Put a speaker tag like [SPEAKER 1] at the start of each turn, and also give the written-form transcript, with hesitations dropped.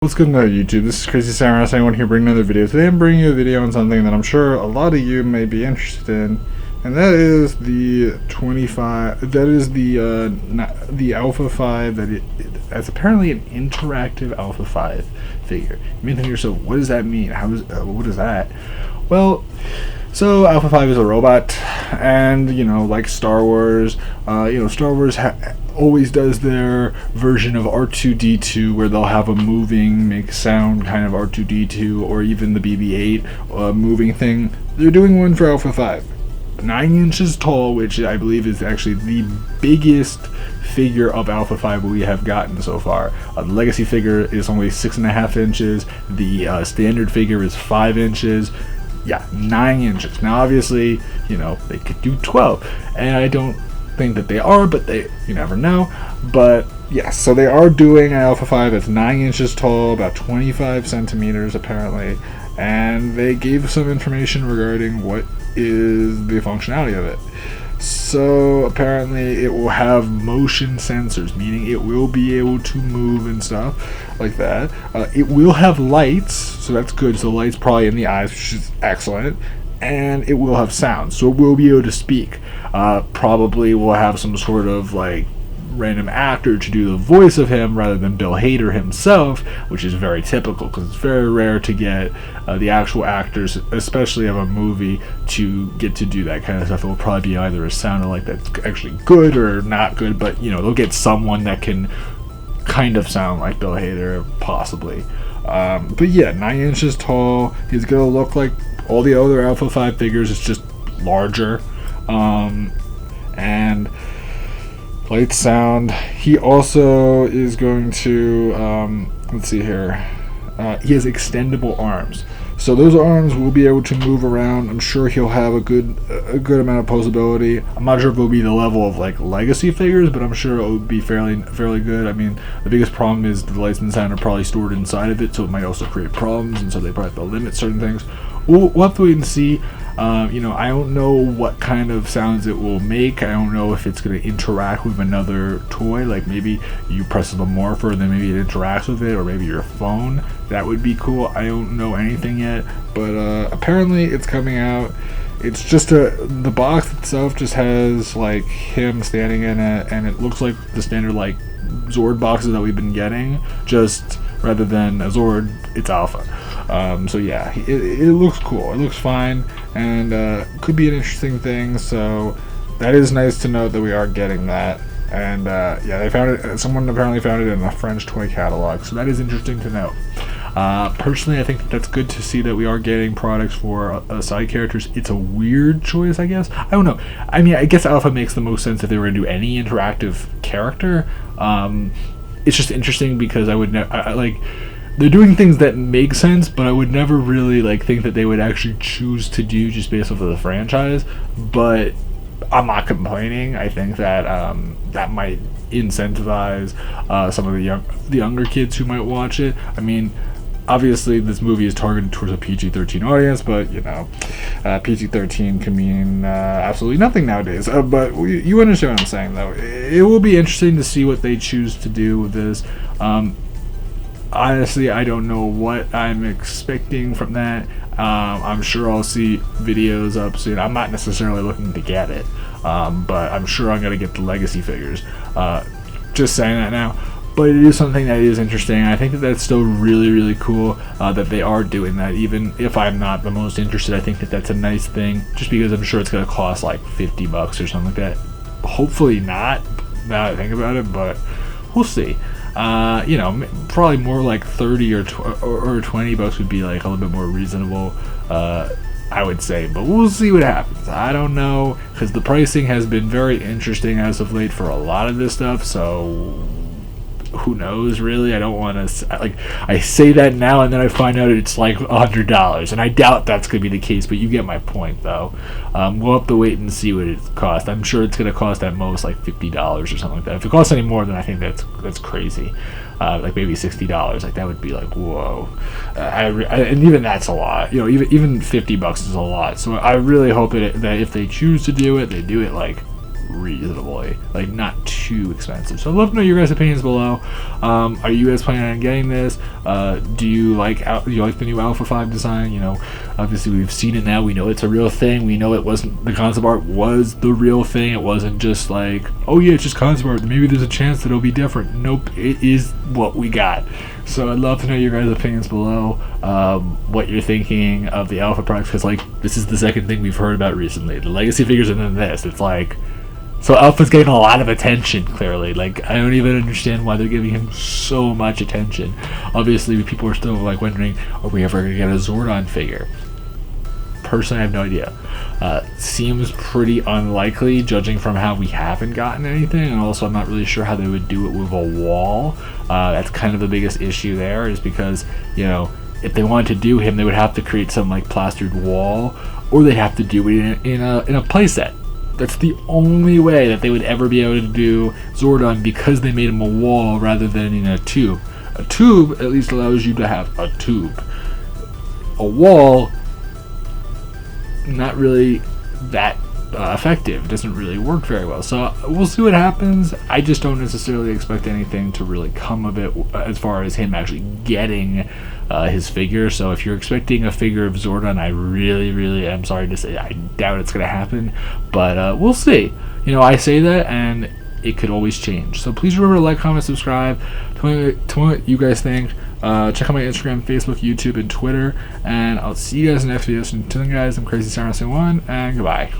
[SPEAKER 1] What's good now, YouTube? This is Crazy Samurai saying I want to bring another video. Today I'm bringing you a video on something that I'm sure a lot of you may be interested in, and that is the 25. That is the Alpha 5. That's apparently an interactive Alpha 5 figure. You may think to yourself, what does that mean? What is that? Well, so Alpha 5 is a robot, and like Star Wars, Star Wars always does their version of R2-D2 where they'll have a moving, make sound kind of R2-D2, or even the BB-8 moving thing. They're doing one for Alpha 5. 9 inches tall, which I believe is actually the biggest figure of Alpha 5 we have gotten so far. The Legacy figure is only 6.5 inches. The standard figure is 5 inches. Yeah, 9 inches. Now obviously, they could do 12, and I don't think that they are, but you never know. But yes, so they are doing an Alpha 5 that's 9 inches tall, about 25 centimeters apparently, and they gave some information regarding what is the functionality of it. So apparently it will have motion sensors, meaning it will be able to move and stuff like that. It will have lights, so that's good. So the lights probably in the eyes, which is excellent. And it will have sound, so it will be able to speak. Probably will have some sort of like random actor to do the voice of him rather than Bill Hader himself, which is very typical because it's very rare to get the actual actors, especially of a movie, to get to do that kind of stuff. It will probably be either a sound like that's actually good or not good, but they'll get someone that can kind of sound like Bill Hader, possibly. But yeah, 9 inches tall. He's gonna look like all the other Alpha 5 figures. It's just larger, and light sound. He also is going to let's see here. He has extendable arms, so those arms will be able to move around. I'm sure he'll have a good amount of posability. I'm not sure if it'll be the level of like Legacy figures, but I'm sure it would be fairly good. I mean, the biggest problem is the lights and sound are probably stored inside of it, so it might also create problems, and so they probably have to limit certain things. We'll have to wait and see. I don't know what kind of sounds it will make. I don't know if it's going to interact with another toy, like maybe you press the morpher and then maybe it interacts with it, or maybe your phone. That would be cool. I don't know anything yet, but apparently it's coming out. It's just the box itself just has like him standing in it, and it looks like the standard like Zord boxes that we've been getting, just rather than a Zord, it's Alpha. So yeah, it looks cool. It looks fine, and could be an interesting thing. So that is nice to note that we are getting that. And yeah, they found it. Someone apparently found it in a French toy catalog. So that is interesting to note. Personally, I think that's good to see that we are getting products for side characters. It's a weird choice, I guess. I don't know. I mean, I guess Alpha makes the most sense if they were going to do any interactive character. It's just interesting because I would like. They're doing things that make sense, but I would never really like think that they would actually choose to do just based off of the franchise. But I'm not complaining. I think that that might incentivize some of the younger kids who might watch it. I mean, obviously this movie is targeted towards a PG-13 audience, but PG-13 can mean absolutely nothing nowadays. But you understand what I'm saying, though. It will be interesting to see what they choose to do with this. Honestly, I don't know what I'm expecting from that. I'm sure I'll see videos up soon. I'm not necessarily looking to get it, but I'm sure I'm going to get the Legacy figures. Just saying that now. But it is something that is interesting. I think that that's still really, really cool that they are doing that. Even if I'm not the most interested, I think that that's a nice thing, just because I'm sure it's going to cost like $50 or something like that. Hopefully not, now that I think about it, but we'll see. Probably more like 30 or $20 would be like a little bit more reasonable, I would say, but we'll see what happens. I don't know, because the pricing has been very interesting as of late for a lot of this stuff, so who knows, really. I don't want to, I say that now and then I find out it's like $100, and I doubt that's going to be the case, but you get my point, though. We'll have to wait and see what it costs. I'm sure it's going to cost at most like $50 or something like that. If it costs any more, then I think that's crazy. Like maybe $60, like that would be like, whoa. And even that's a lot. Even $50 is a lot. So I really hope that if they choose to do it, they do it like reasonably, like not too expensive. So I'd love to know your guys' opinions below. Are you guys planning on getting this? Do you like the new Alpha 5 design? You know, obviously we've seen it now. We know it's a real thing. We know it wasn't, the concept art was the real thing. It wasn't just like, oh yeah, it's just concept art, maybe there's a chance that it'll be different. Nope, it is what we got. So I'd love to know your guys' opinions below, what you're thinking of the Alpha products, because like this is the second thing we've heard about recently, the legacy figures, and then this. It's like, so Alpha's getting a lot of attention, clearly. Like, I don't even understand why they're giving him so much attention. Obviously, people are still like wondering, are we ever going to get a Zordon figure? Personally, I have no idea. Seems pretty unlikely, judging from how we haven't gotten anything, and also I'm not really sure how they would do it with a wall. That's kind of the biggest issue there, is because, you know, if they wanted to do him, they would have to create some like plastered wall, or they'd have to do it in a playset. That's the only way that they would ever be able to do Zordon, because they made him a wall rather than in a tube. A tube at least allows you to have a tube. A wall, not really that effective. It doesn't really work very well. So we'll see what happens. I just don't necessarily expect anything to really come of it as far as him actually getting his figure. So if you're expecting a figure of Zordon, I really am sorry to say I doubt it's going to happen. But we'll see. You know, I say that, and it could always change. So please remember to like, comment, subscribe. Tell me what you guys think. Check out my Instagram, Facebook, YouTube, and Twitter. And I'll see you guys in the next video. So until then, guys, I'm Crazy Samurai 1, and goodbye.